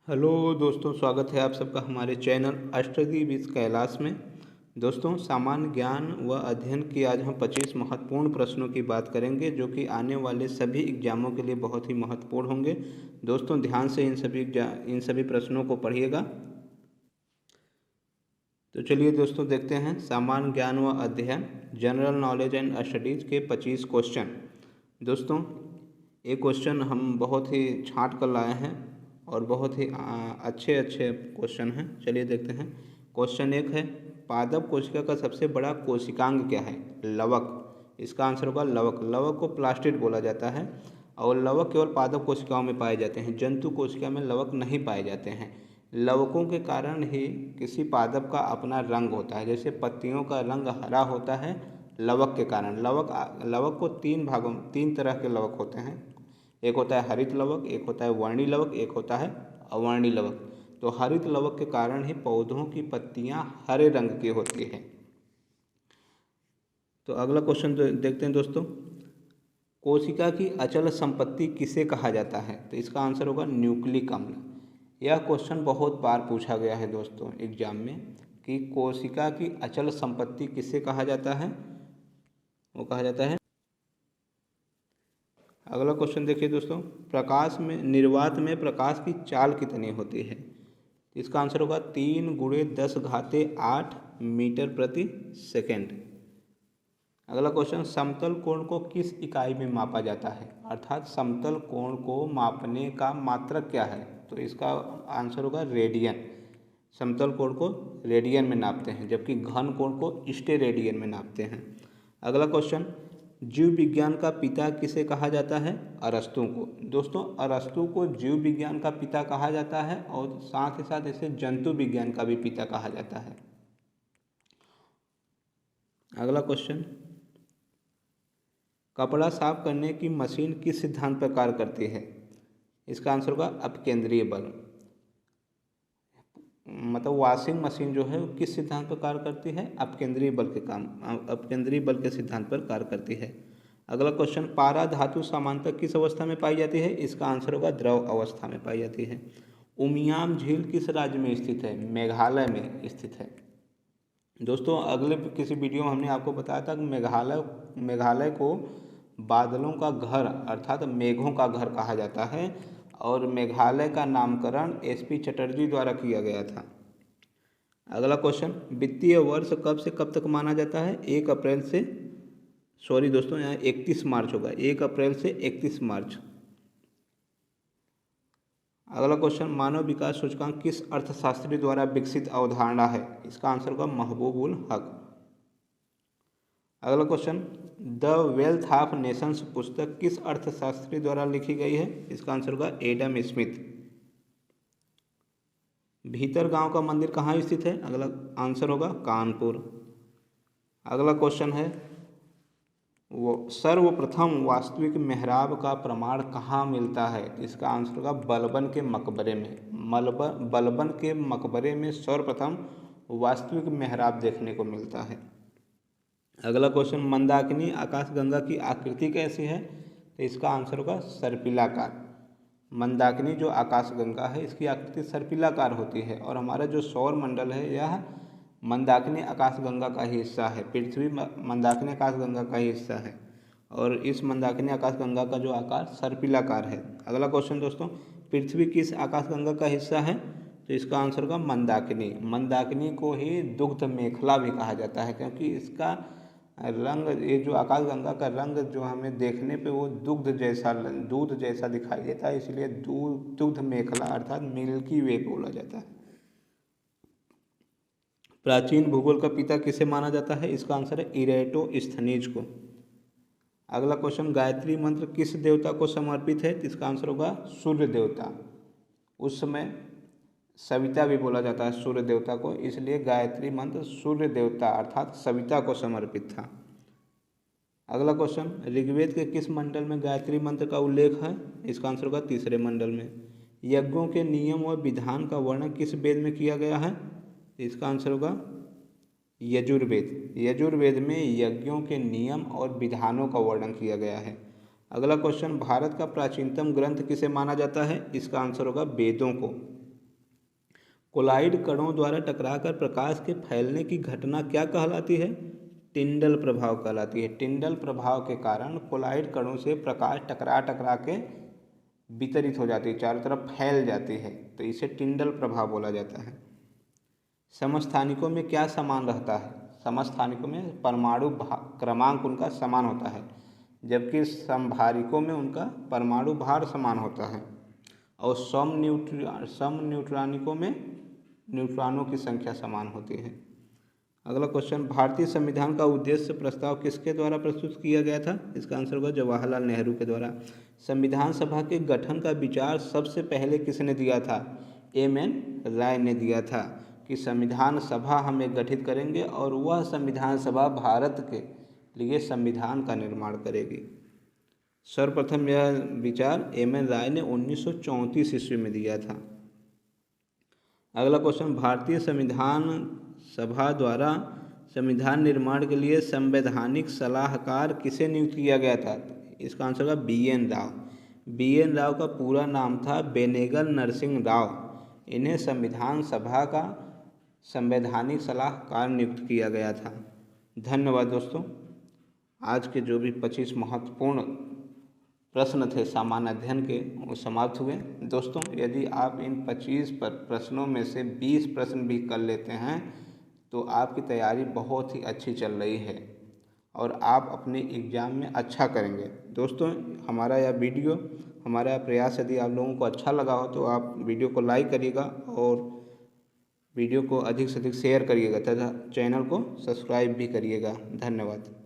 Hello दोस्तों, स्वागत है आप सबका हमारे चैनल अष्टदी विद कैलाश में। दोस्तों, सामान्य ज्ञान व अध्ययन की आज हम 25 महत्वपूर्ण प्रश्नों की बात करेंगे जो कि आने वाले सभी एग्जामों के लिए बहुत ही महत्वपूर्ण होंगे। दोस्तों, ध्यान से इन सभी प्रश्नों को पढ़िएगा। तो चलिए दोस्तों, देखते हैं सामान्य ज्ञान व अध्ययन जनरल नॉलेज एंड स्टडीज़ के 25 क्वेश्चन। दोस्तों, ये क्वेश्चन हम बहुत ही छांट कर लाए हैं और बहुत ही अच्छे अच्छे क्वेश्चन हैं। चलिए देखते हैं। क्वेश्चन 1 है, पादप कोशिका का सबसे बड़ा कोशिकांग क्या है? लवक। इसका आंसर होगा लवक। लवक को प्लास्टिड बोला जाता है और लवक केवल पादप कोशिकाओं में पाए जाते हैं। जंतु कोशिका में लवक नहीं पाए जाते हैं। लवकों के कारण ही किसी पादप का अपना रंग होता है। जैसे पत्तियों का रंग हरा होता है लवक के कारण। लवक को तीन तरह के लवक होते हैं। एक होता है हरित लवक, एक होता है वर्णी लवक, एक होता है अवर्णी लवक। तो हरित लवक के कारण ही पौधों की पत्तियां हरे रंग की होती है। तो अगला क्वेश्चन देखते हैं दोस्तों। कोशिका की अचल संपत्ति किसे कहा जाता है? तो इसका आंसर होगा न्यूक्लिक अम्ल। यह क्वेश्चन बहुत बार पूछा गया है दोस्तों एग्जाम में कि कोशिका की अचल संपत्ति किसे कहा जाता है? वो कहा जाता है। अगला क्वेश्चन देखिए दोस्तों, निर्वात में प्रकाश की चाल कितनी होती है? इसका आंसर होगा 3 × 10⁸ मीटर प्रति सेकेंड। अगला क्वेश्चन, समतल कोण को किस इकाई में मापा जाता है? अर्थात समतल कोण को मापने का मात्रक क्या है? तो इसका आंसर होगा रेडियन। समतल कोण को रेडियन में नापते हैं, जबकि घन कोण को स्टेरेडियन में नापते हैं। अगला क्वेश्चन, जीव विज्ञान का पिता किसे कहा जाता है? अरस्तु को। दोस्तों, अरस्तु को जीव विज्ञान का पिता कहा जाता है और साथ ही साथ इसे जंतु विज्ञान का भी पिता कहा जाता है। अगला क्वेश्चन, कपड़ा साफ करने की मशीन किस सिद्धांत पर कार्य करती है? इसका आंसर होगा अपकेंद्रीय बल। मतलब वॉशिंग मशीन जो है वो किस सिद्धांत पर कार्य करती है? अपकेंद्रीय बल के सिद्धांत पर कार्य करती है। अगला क्वेश्चन, पारा धातु सामान्यतः किस अवस्था में पाई जाती है? इसका आंसर होगा द्रव अवस्था में पाई जाती है। उमियाम झील किस राज्य में स्थित है? मेघालय में स्थित है। दोस्तों, अगले किसी वीडियो में हमने आपको बताया था कि मेघालय को बादलों का घर अर्थात मेघों का घर कहा जाता है और मेघालय का नामकरण SP चटर्जी द्वारा किया गया था। अगला क्वेश्चन, वित्तीय वर्ष कब से कब तक माना जाता है? 1 अप्रैल से सॉरी दोस्तों, यहाँ 31 मार्च होगा। 1 अप्रैल से 31 मार्च। अगला क्वेश्चन, मानव विकास सूचकांक किस अर्थशास्त्री द्वारा विकसित अवधारणा है? इसका आंसर होगा महबूब उल हक। अगला question, the wealth of Nations पुस्तक किस अर्थशास्त्री द्वारा लिखी गई है? इसका आंसर होगा एडम स्मिथ। भीतर गांव का मंदिर कहाँ स्थित है? अगला आंसर होगा कानपुर। अगला क्वेश्चन है, वो सर्वप्रथम वास्तविक मेहराब का प्रमाण कहाँ मिलता है? इसका आंसर होगा बलबन के मकबरे में। बलबन के मकबरे में सर्वप्रथम वास्तविक मेहराब देखने को मिलता है। अगला क्वेश्चन, मंदाकिनी आकाशगंगा की आकृति कैसी है? तो इसका आंसर होगा सर्पिलाकार। मंदाकिनी जो आकाशगंगा है इसकी आकृति सर्पिलाकार होती है और हमारा जो सौर मंडल है यह मंदाकिनी आकाशगंगा का ही हिस्सा है। पृथ्वी मंदाकिनी आकाशगंगा का ही हिस्सा है और इस मंदाकिनी आकाशगंगा का जो आकार सर्पिलाकार है। अगला क्वेश्चन दोस्तों, पृथ्वी किस आकाशगंगा का हिस्सा है? तो इसका आंसर होगा मंदाकिनी। मंदाकिनी को ही दुग्ध मेखला भी कहा जाता है क्योंकि इसका रंग, ये जो आकाशगंगा का रंग जो हमें देखने पे वो दूध जैसा दिखाई देता है, इसलिए दुग्ध मेखला अर्थात मिल्की वे बोला जाता है। प्राचीन भूगोल का पिता किसे माना जाता है? इसका आंसर है इरेटोस्थनीज को। अगला क्वेश्चन, गायत्री मंत्र किस देवता को समर्पित है? इसका आंसर होगा सूर्य देवता। उस समय सविता भी बोला जाता है सूर्य देवता को, इसलिए गायत्री मंत्र सूर्य देवता अर्थात सविता को समर्पित था। अगला क्वेश्चन, ऋग्वेद के किस मंडल में गायत्री मंत्र का उल्लेख है? इसका आंसर होगा 3रे मंडल में। यज्ञों के नियम व विधान का वर्णन किस वेद में किया गया है? इसका आंसर होगा यजुर्वेद। यजुर्वेद में यज्ञों के नियम और विधानों का वर्णन किया गया है। अगला क्वेश्चन, भारत का प्राचीनतम ग्रंथ किसे माना जाता है? इसका आंसर होगा वेदों को। कोलाइड कणों द्वारा टकराकर प्रकाश के फैलने की घटना क्या कहलाती है? टिंडल प्रभाव कहलाती है। टिंडल प्रभाव के कारण कोलाइड कणों से प्रकाश टकरा टकरा के वितरित हो जाती है, चारों तरफ फैल जाती है, तो इसे टिंडल प्रभाव बोला जाता है। समस्थानिकों में क्या समान रहता है? समस्थानिकों में परमाणु क्रमांक उनका समान होता है, जबकि समभारिकों में उनका परमाणु भार समान होता है। और समन्यूट्रॉनिकों में न्यूट्रॉनों की संख्या समान होती है। अगला क्वेश्चन, भारतीय संविधान का उद्देश्य प्रस्ताव किसके द्वारा प्रस्तुत किया गया था? इसका आंसर होगा जवाहरलाल नेहरू के द्वारा। संविधान सभा के गठन का विचार सबसे पहले किसने दिया था? एम.एन. राय ने दिया था कि संविधान सभा हम एक गठित करेंगे और वह संविधान सभा भारत के लिए संविधान का निर्माण करेगी। सर्वप्रथम यह विचार एम.एन. राय ने 1934 ईस्वी में दिया था। अगला क्वेश्चन, भारतीय संविधान सभा द्वारा संविधान निर्माण के लिए संवैधानिक सलाहकार किसे नियुक्त किया गया था? इसका आंसर होगा बी.एन. राव। बी.एन. राव का पूरा नाम था बेनेगल नरसिंह राव। इन्हें संविधान सभा का संवैधानिक सलाहकार नियुक्त किया गया था। धन्यवाद दोस्तों। आज के जो भी 25 महत्वपूर्ण प्रश्न थे सामान्य अध्ययन के वो समाप्त हुए। दोस्तों, यदि आप इन 25 प्रश्नों में से 20 प्रश्न भी कर लेते हैं तो आपकी तैयारी बहुत ही अच्छी चल रही है और आप अपने एग्ज़ाम में अच्छा करेंगे। दोस्तों, हमारा यह वीडियो, हमारा प्रयास यदि आप लोगों को अच्छा लगा हो तो आप वीडियो को लाइक करिएगा और वीडियो को अधिक से अधिक शेयर करिएगा तथा चैनल को सब्सक्राइब भी करिएगा। धन्यवाद।